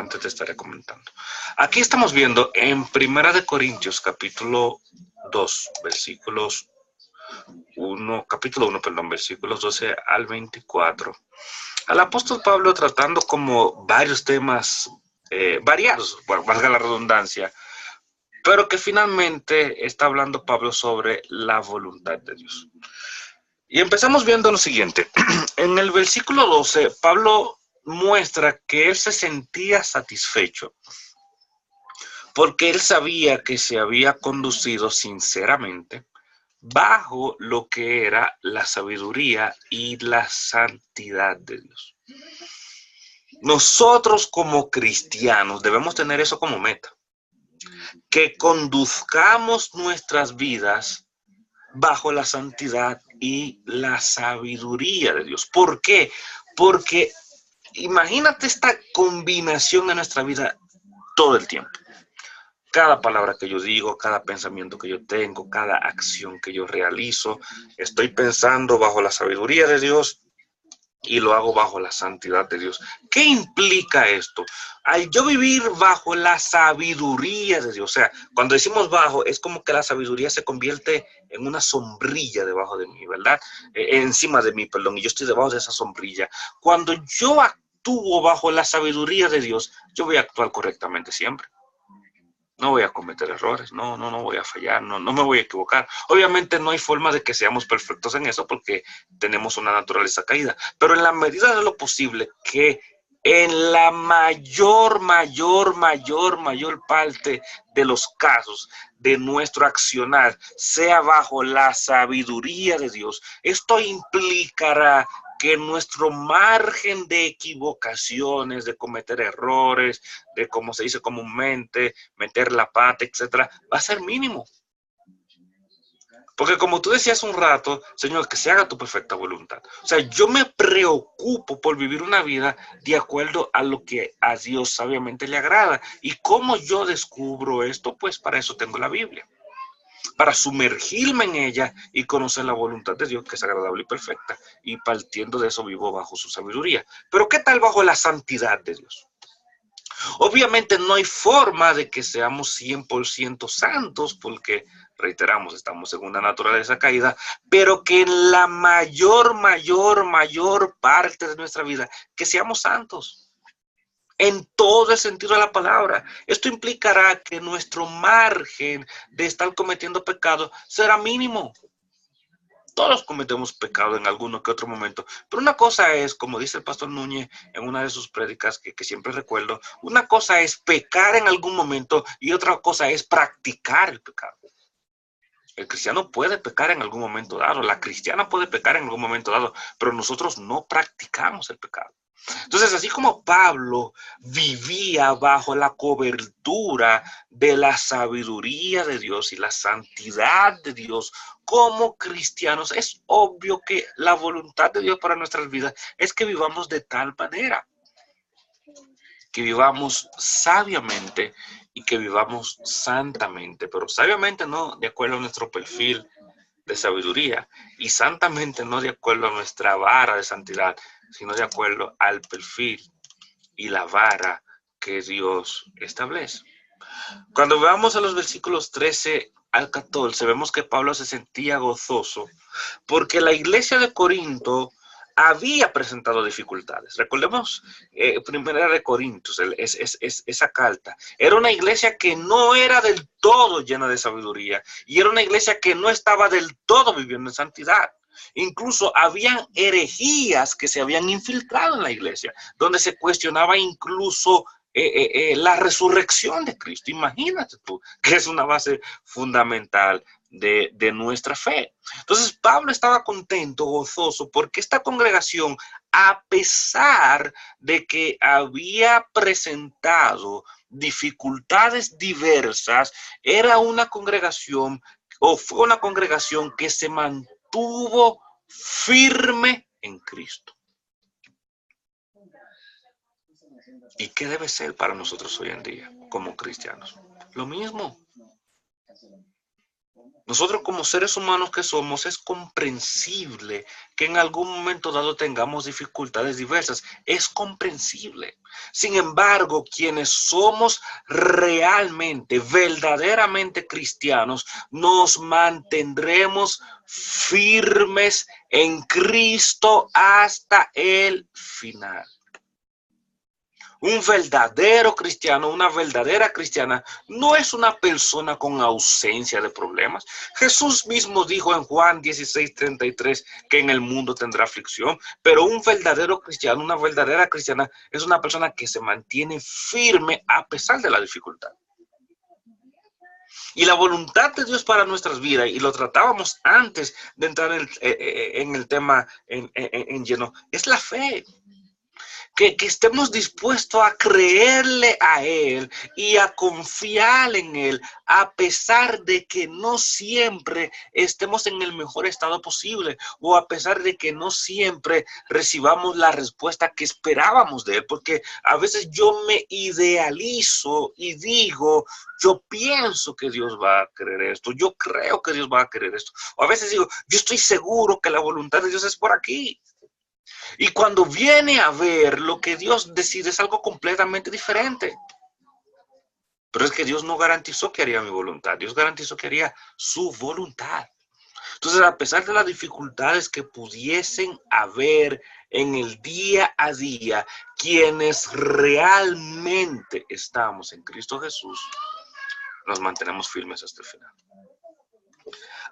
antes te estaré comentando. Aquí estamos viendo en Primera de Corintios, capítulo 2, versículos 1, capítulo 1, perdón, versículos 12 al 24. Al apóstol Pablo tratando como varios temas variados, bueno, valga la redundancia, pero que finalmente está hablando Pablo sobre la voluntad de Dios. Y empezamos viendo lo siguiente. En el versículo 12, Pablo muestra que él se sentía satisfecho porque él sabía que se había conducido sinceramente bajo lo que era la sabiduría y la santidad de Dios. Nosotros como cristianos debemos tener eso como meta, que conduzcamos nuestras vidas bajo la santidad y la sabiduría de Dios. ¿Por qué? Porque imagínate esta combinación en nuestra vida todo el tiempo. Cada palabra que yo digo, cada pensamiento que yo tengo, cada acción que yo realizo, estoy pensando bajo la sabiduría de Dios y lo hago bajo la santidad de Dios. ¿Qué implica esto? Al yo vivir bajo la sabiduría de Dios, o sea, cuando decimos bajo, es como que la sabiduría se convierte en una sombrilla debajo de mí, ¿verdad? Encima de mí, perdón, y yo estoy debajo de esa sombrilla. Cuando yo actúo bajo la sabiduría de Dios, yo voy a actuar correctamente siempre. No voy a cometer errores, no voy a fallar, no me voy a equivocar. Obviamente no hay forma de que seamos perfectos en eso porque tenemos una naturaleza caída, pero en la medida de lo posible que en la mayor parte de los casos de nuestro accionar sea bajo la sabiduría de Dios, esto implicará que nuestro margen de equivocaciones, de cometer errores, de como se dice comúnmente, meter la pata, etcétera, va a ser mínimo. Porque como tú decías un rato, Señor, que se haga tu perfecta voluntad. O sea, yo me preocupo por vivir una vida de acuerdo a lo que a Dios sabiamente le agrada. ¿Y cómo yo descubro esto? Pues para eso tengo la Biblia. Para sumergirme en ella y conocer la voluntad de Dios, que es agradable y perfecta, y partiendo de eso vivo bajo su sabiduría. Pero ¿qué tal bajo la santidad de Dios? Obviamente no hay forma de que seamos 100% santos, porque, reiteramos, estamos en una naturaleza caída, pero que en la mayor parte de nuestra vida, que seamos santos. En todo el sentido de la palabra. Esto implicará que nuestro margen de estar cometiendo pecado será mínimo. Todos cometemos pecado en alguno que otro momento. Pero una cosa es, como dice el pastor Núñez en una de sus prédicas que siempre recuerdo, una cosa es pecar en algún momento y otra cosa es practicar el pecado. El cristiano puede pecar en algún momento dado, la cristiana puede pecar en algún momento dado, pero nosotros no practicamos el pecado. Entonces, así como Pablo vivía bajo la cobertura de la sabiduría de Dios y la santidad de Dios como cristianos, es obvio que la voluntad de Dios para nuestras vidas es que vivamos de tal manera, que vivamos sabiamente y que vivamos santamente, pero sabiamente no de acuerdo a nuestro perfil de sabiduría y santamente no de acuerdo a nuestra vara de santidad, sino de acuerdo al perfil y la vara que Dios establece. Cuando veamos a los versículos 13 al 14, vemos que Pablo se sentía gozoso porque la iglesia de Corinto había presentado dificultades. Recordemos Primera de Corintios, esa carta. Era una iglesia que no era del todo llena de sabiduría y era una iglesia que no estaba del todo viviendo en santidad. Incluso habían herejías que se habían infiltrado en la iglesia, donde se cuestionaba incluso la resurrección de Cristo. Imagínate tú, que es una base fundamental de nuestra fe. Entonces Pablo estaba contento, gozoso, porque esta congregación, a pesar de que había presentado dificultades diversas, era una congregación o fue una congregación que se mantuvo firme en Cristo. ¿Y qué debe ser para nosotros hoy en día como cristianos? Lo mismo. Nosotros como seres humanos que somos, es comprensible que en algún momento dado tengamos dificultades diversas. Es comprensible. Sin embargo, quienes somos realmente, verdaderamente cristianos, nos mantendremos firmes en Cristo hasta el final. Un verdadero cristiano, una verdadera cristiana, no es una persona con ausencia de problemas. Jesús mismo dijo en Juan 16:33 que en el mundo tendrá aflicción, pero un verdadero cristiano, una verdadera cristiana, es una persona que se mantiene firme a pesar de la dificultad. Y la voluntad de Dios para nuestras vidas, y lo tratábamos antes de entrar en el tema en lleno, es la fe. Que estemos dispuestos a creerle a Él y a confiar en Él, a pesar de que no siempre estemos en el mejor estado posible, o a pesar de que no siempre recibamos la respuesta que esperábamos de Él, porque a veces yo me idealizo y digo, yo pienso que Dios va a querer esto, yo creo que Dios va a querer esto, o a veces digo, yo estoy seguro que la voluntad de Dios es por aquí. Y cuando viene a ver, lo que Dios decide es algo completamente diferente. Pero es que Dios no garantizó que haría mi voluntad. Dios garantizó que haría su voluntad. Entonces, a pesar de las dificultades que pudiesen haber en el día a día, quienes realmente estamos en Cristo Jesús, nos mantenemos firmes hasta el final.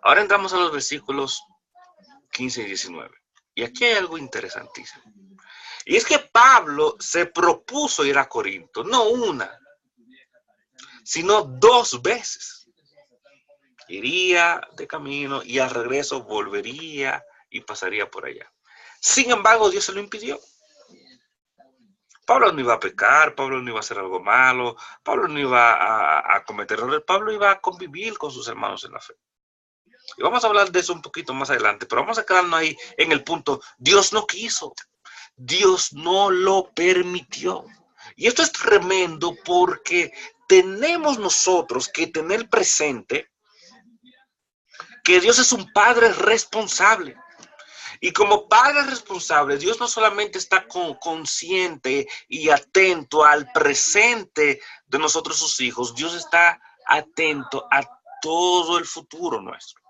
Ahora entramos a los versículos 15 y 19. Y aquí hay algo interesantísimo. Y es que Pablo se propuso ir a Corinto, no una, sino 2 veces. Iría de camino y al regreso volvería y pasaría por allá. Sin embargo, Dios se lo impidió. Pablo no iba a pecar, Pablo no iba a hacer algo malo, Pablo no iba a cometer errores, Pablo iba a convivir con sus hermanos en la fe. Y vamos a hablar de eso un poquito más adelante, pero vamos a quedarnos ahí en el punto, Dios no quiso. Dios no lo permitió. Y esto es tremendo porque tenemos nosotros que tener presente que Dios es un Padre responsable. Y como Padre responsable, Dios no solamente está consciente y atento al presente de nosotros sus hijos, Dios está atento a todo el futuro nuestro.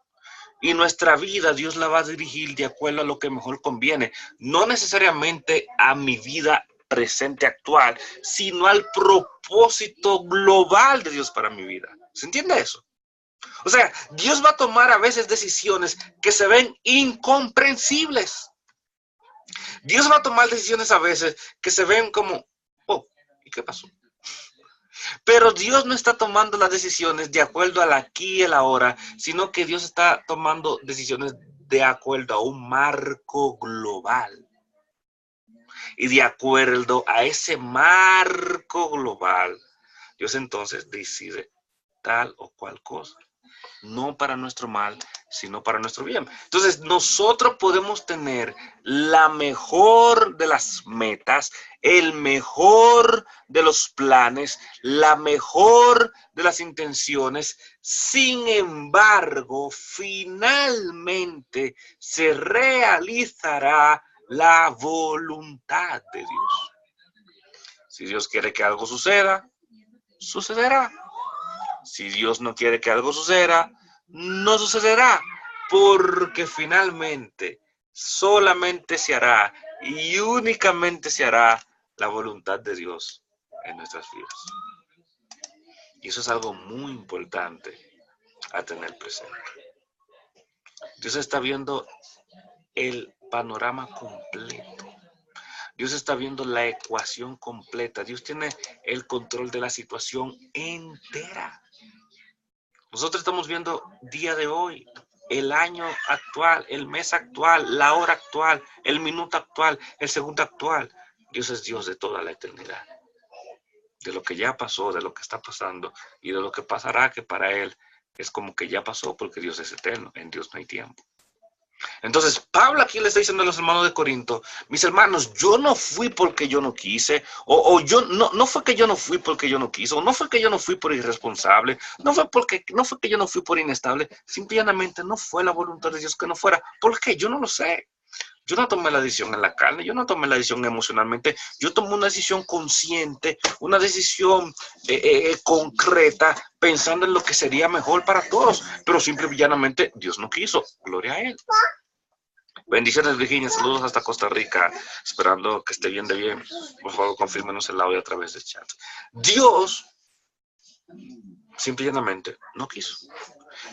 Y nuestra vida Dios la va a dirigir de acuerdo a lo que mejor conviene. No necesariamente a mi vida presente actual, sino al propósito global de Dios para mi vida. ¿Se entiende eso? O sea, Dios va a tomar a veces decisiones que se ven incomprensibles. Dios va a tomar decisiones a veces que se ven como, oh, ¿y qué pasó? Pero Dios no está tomando las decisiones de acuerdo al aquí y el ahora, sino que Dios está tomando decisiones de acuerdo a un marco global. Y de acuerdo a ese marco global, Dios entonces decide tal o cual cosa. No para nuestro mal, sino para nuestro bien. Entonces, nosotros podemos tener la mejor de las metas, el mejor de los planes, la mejor de las intenciones. Sin embargo, finalmente se realizará la voluntad de Dios. Si Dios quiere que algo suceda, sucederá. Si Dios no quiere que algo suceda, no sucederá, porque finalmente solamente se hará y únicamente se hará la voluntad de Dios en nuestras vidas. Y eso es algo muy importante a tener presente. Dios está viendo el panorama completo. Dios está viendo la ecuación completa. Dios tiene el control de la situación entera. Nosotros estamos viendo día de hoy, el año actual, el mes actual, la hora actual, el minuto actual, el segundo actual. Dios es Dios de toda la eternidad. De lo que ya pasó, de lo que está pasando y de lo que pasará, que para Él es como que ya pasó porque Dios es eterno. En Dios no hay tiempo. Entonces, Pablo aquí le está diciendo a los hermanos de Corinto, mis hermanos, yo no fui porque yo no quise, o yo no fue que yo no fui porque yo no quise, o no fue que yo no fui por irresponsable, no fue que yo no fui por inestable, simplemente no fue la voluntad de Dios que no fuera. ¿Por qué? Yo no lo sé. Yo no tomé la decisión en la carne, yo no tomé la decisión emocionalmente, yo tomé una decisión consciente, una decisión concreta, pensando en lo que sería mejor para todos, pero simple y llanamente Dios no quiso. Gloria a Él. Bendiciones, Virginia. Saludos hasta Costa Rica. Esperando que esté bien de bien. Por favor, confírmenos el audio a través del chat. Dios, simplemente, no quiso.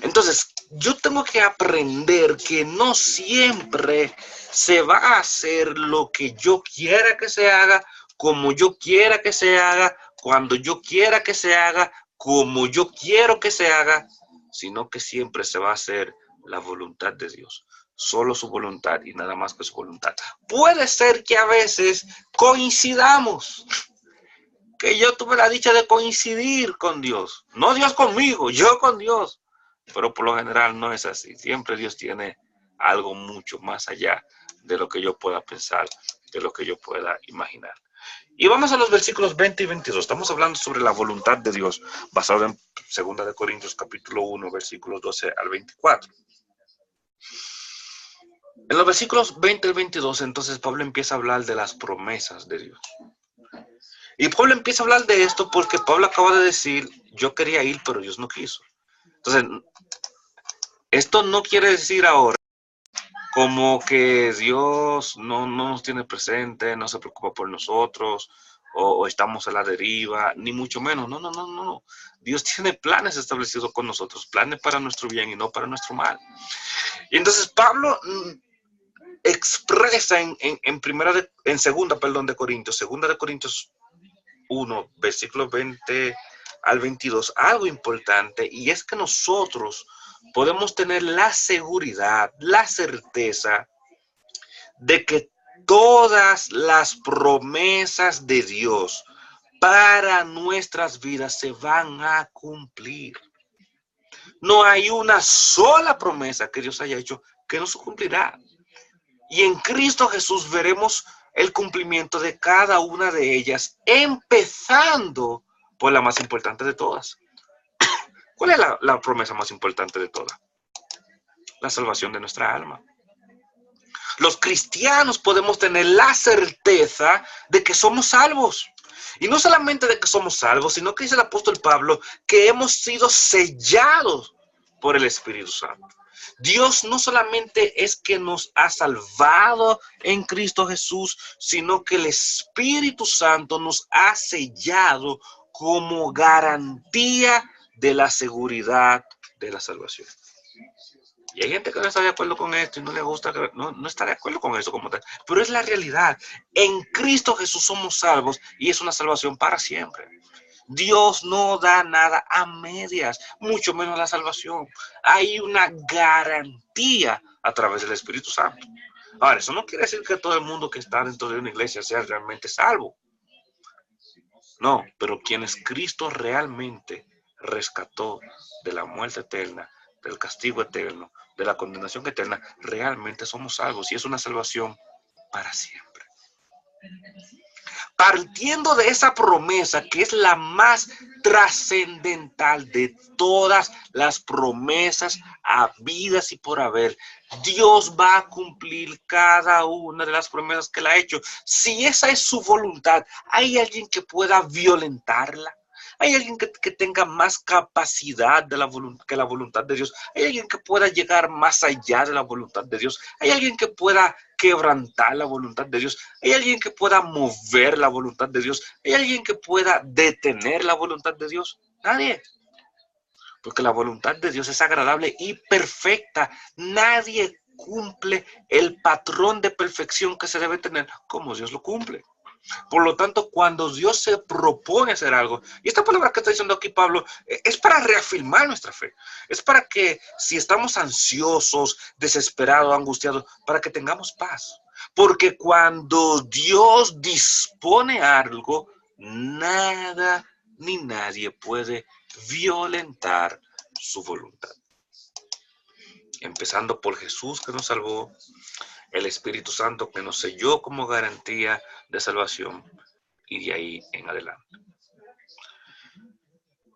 Entonces, yo tengo que aprender que no siempre se va a hacer lo que yo quiera que se haga, como yo quiera que se haga, cuando yo quiera que se haga, como yo quiero que se haga, sino que siempre se va a hacer la voluntad de Dios. Solo su voluntad y nada más que su voluntad. Puede ser que a veces coincidamos, que yo tuve la dicha de coincidir con Dios. No Dios conmigo, yo con Dios. Pero por lo general no es así. Siempre Dios tiene algo mucho más allá de lo que yo pueda pensar, de lo que yo pueda imaginar. Y vamos a los versículos 20 y 22. Estamos hablando sobre la voluntad de Dios, basado en 2 de Corintios capítulo 1, versículos 12 al 24. En los versículos 20 al 22, entonces Pablo empieza a hablar de las promesas de Dios. Y Pablo empieza a hablar de esto porque Pablo acaba de decir, yo quería ir, pero Dios no quiso. Entonces, esto no quiere decir ahora como que Dios no nos tiene presente, no se preocupa por nosotros, o estamos a la deriva, ni mucho menos. No. Dios tiene planes establecidos con nosotros, planes para nuestro bien y no para nuestro mal. Y entonces Pablo expresa en 2 de Corintios 1, versículos 20 al 22, algo importante, y es que nosotros podemos tener la seguridad, la certeza de que todas las promesas de Dios para nuestras vidas se van a cumplir. No hay una sola promesa que Dios haya hecho que no se cumplirá. Y en Cristo Jesús veremos el cumplimiento de cada una de ellas, empezando por la más importante de todas. ¿Cuál es la promesa más importante de todas? La salvación de nuestra alma. Los cristianos podemos tener la certeza de que somos salvos. Y no solamente de que somos salvos, sino que dice el apóstol Pablo que hemos sido sellados por el Espíritu Santo. Dios no solamente es que nos ha salvado en Cristo Jesús, sino que el Espíritu Santo nos ha sellado como garantía de la seguridad de la salvación. Y hay gente que no está de acuerdo con esto y no le gusta, no está de acuerdo con eso como tal. Pero es la realidad. En Cristo Jesús somos salvos y es una salvación para siempre. Dios no da nada a medias, mucho menos la salvación. Hay una garantía a través del Espíritu Santo. Ahora, eso no quiere decir que todo el mundo que está dentro de una iglesia sea realmente salvo. No, pero quienes Cristo realmente rescató de la muerte eterna, del castigo eterno, de la condenación eterna, realmente somos salvos y es una salvación para siempre. Partiendo de esa promesa que es la más trascendental de todas las promesas habidas y por haber, Dios va a cumplir cada una de las promesas que Él ha hecho. Si esa es su voluntad, ¿hay alguien que pueda violentarla? ¿Hay alguien que tenga más capacidad de que la voluntad de Dios? ¿Hay alguien que pueda llegar más allá de la voluntad de Dios? ¿Hay alguien que pueda quebrantar la voluntad de Dios? ¿Hay alguien que pueda mover la voluntad de Dios? ¿Hay alguien que pueda detener la voluntad de Dios? Nadie. Porque la voluntad de Dios es agradable y perfecta. Nadie cumple el patrón de perfección que se debe tener como Dios lo cumple. Por lo tanto, cuando Dios se propone hacer algo, y esta palabra que está diciendo aquí Pablo, es para reafirmar nuestra fe. Es para que si estamos ansiosos, desesperados, angustiados, para que tengamos paz. Porque cuando Dios dispone algo, nada ni nadie puede violentar su voluntad. empezando por Jesús que nos salvó, el Espíritu Santo que nos selló como garantía de salvación y de ahí en adelante.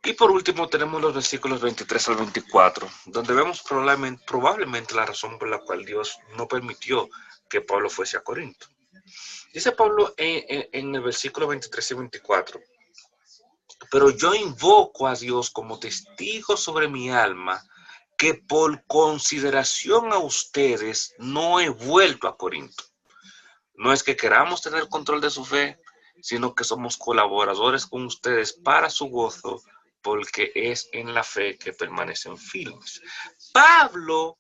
Y por último tenemos los versículos 23 al 24, donde vemos probablemente la razón por la cual Dios no permitió que Pablo fuese a Corinto. Dice Pablo en el versículo 23 y 24, pero yo invoco a Dios como testigo sobre mi alma, que por consideración a ustedes no he vuelto a Corinto. No es que queramos tener control de su fe, sino que somos colaboradores con ustedes para su gozo, porque es en la fe que permanecen firmes. Pablo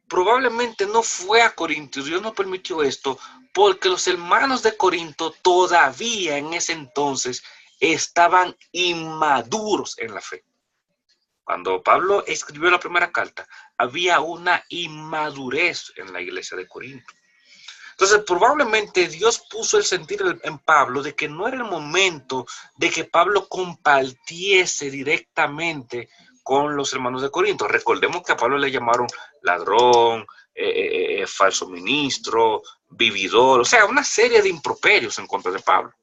probablemente no fue a Corinto, Dios no permitió esto, porque los hermanos de Corinto todavía en ese entonces estaban inmaduros en la fe. Cuando Pablo escribió la primera carta, había una inmadurez en la iglesia de Corinto. Entonces, probablemente Dios puso el sentir en Pablo de que no era el momento de que Pablo compartiese directamente con los hermanos de Corinto. Recordemos que a Pablo le llamaron ladrón, falso ministro, vividor, o sea, una serie de improperios en contra de Pablo.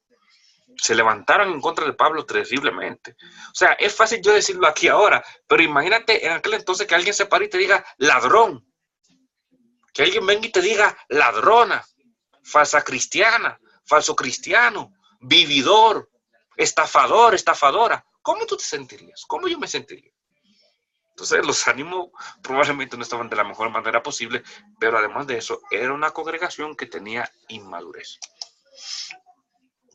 Se levantaron en contra de Pablo terriblemente. O sea, es fácil yo decirlo aquí ahora, pero imagínate en aquel entonces que alguien se pare y te diga ladrón. Que alguien venga y te diga ladrona, falsa cristiana, falso cristiano, vividor, estafador, estafadora. ¿Cómo tú te sentirías? ¿Cómo yo me sentiría? Entonces los ánimos probablemente no estaban de la mejor manera posible, pero además de eso, era una congregación que tenía inmadurez.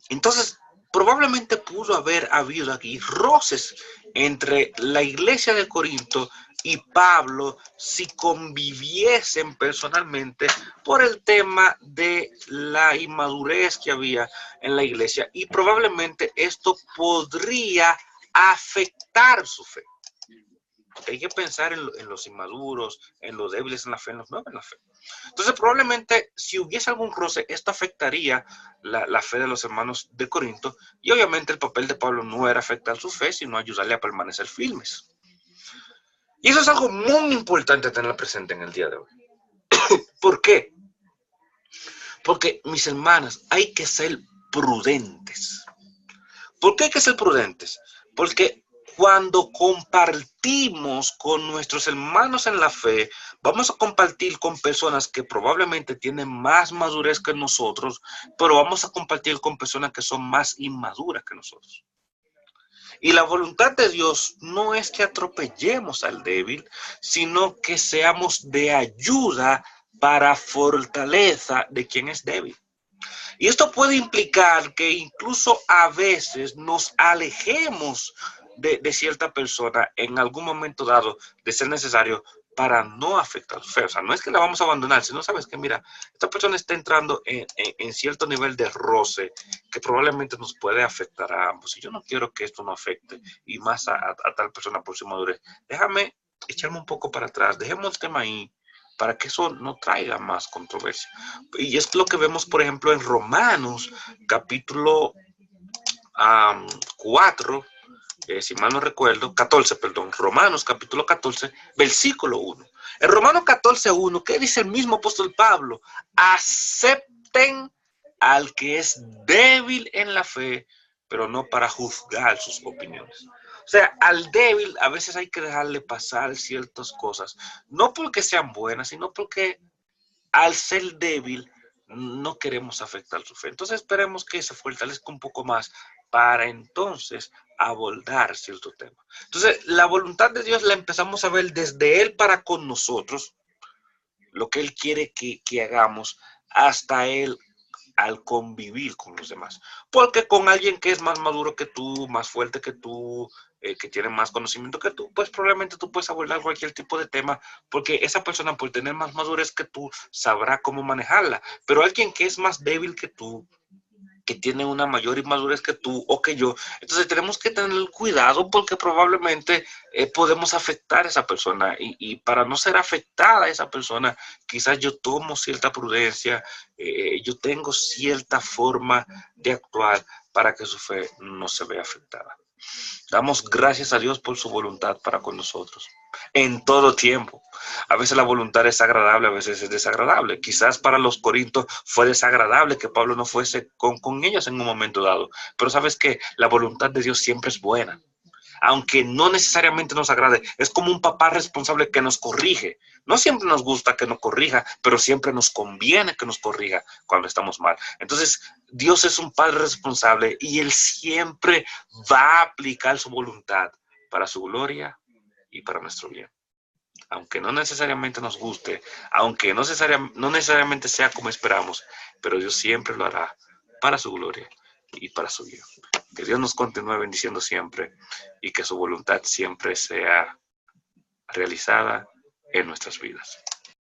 Entonces, probablemente pudo haber habido aquí roces entre la iglesia de Corinto y Pablo si conviviesen personalmente por el tema de la inmadurez que había en la iglesia, y probablemente esto podría afectar su fe. Hay que pensar en los inmaduros, en los débiles en la fe, en los nuevos en la fe. Entonces, probablemente, si hubiese algún roce, esto afectaría la fe de los hermanos de Corinto, y obviamente el papel de Pablo no era afectar su fe, sino ayudarle a permanecer firmes. Y eso es algo muy importante tener presente en el día de hoy. ¿Por qué? Porque, mis hermanas, hay que ser prudentes. ¿Por qué hay que ser prudentes? Porque cuando compartimos con nuestros hermanos en la fe, vamos a compartir con personas que probablemente tienen más madurez que nosotros, pero vamos a compartir con personas que son más inmaduras que nosotros. Y la voluntad de Dios no es que atropellemos al débil, sino que seamos de ayuda para fortaleza de quien es débil. Y esto puede implicar que incluso a veces nos alejemos de cierta persona en algún momento dado de ser necesario para no afectar su fe. O sea, no es que la vamos a abandonar, sino sabes que, mira, esta persona está entrando en cierto nivel de roce que probablemente nos puede afectar a ambos. Y yo no quiero que esto no afecte, y más a tal persona por su madurez. Déjame echarme un poco para atrás, dejemos el tema ahí, para que eso no traiga más controversia. Y es lo que vemos, por ejemplo, en Romanos, capítulo 4, si mal no recuerdo, 14, perdón, Romanos capítulo 14, versículo 1. En Romanos 14, 1, ¿qué dice el mismo apóstol Pablo? Acepten al que es débil en la fe, pero no para juzgar sus opiniones. O sea, al débil a veces hay que dejarle pasar ciertas cosas, no porque sean buenas, sino porque al ser débil no queremos afectar su fe. Entonces esperemos que se fortalezca un poco más para entonces abordar cierto tema. Entonces, la voluntad de Dios la empezamos a ver desde Él para con nosotros, lo que Él quiere que hagamos, hasta Él al convivir con los demás. Porque con alguien que es más maduro que tú, más fuerte que tú, que tiene más conocimiento que tú, pues probablemente tú puedes abordar cualquier tipo de tema, porque esa persona, por tener más madurez que tú, sabrá cómo manejarla. Pero alguien que es más débil que tú, que tiene una mayor inmadurez que tú o que yo, entonces tenemos que tener cuidado, porque probablemente podemos afectar a esa persona, y para no ser afectada a esa persona, quizás yo tomo cierta prudencia, yo tengo cierta forma de actuar para que su fe no se vea afectada. Damos gracias a Dios por su voluntad para con nosotros, en todo tiempo. A veces la voluntad es agradable, a veces es desagradable. Quizás para los corintios fue desagradable que Pablo no fuese con ellos en un momento dado. Pero sabes que la voluntad de Dios siempre es buena. Aunque no necesariamente nos agrade, es como un papá responsable que nos corrige. No siempre nos gusta que nos corrija, pero siempre nos conviene que nos corrija cuando estamos mal. Entonces, Dios es un padre responsable y Él siempre va a aplicar su voluntad para su gloria y para nuestro bien. Aunque no necesariamente nos guste, aunque no necesariamente sea como esperamos, pero Dios siempre lo hará para su gloria y para su bien. Que Dios nos continúe bendiciendo siempre y que su voluntad siempre sea realizada en nuestras vidas.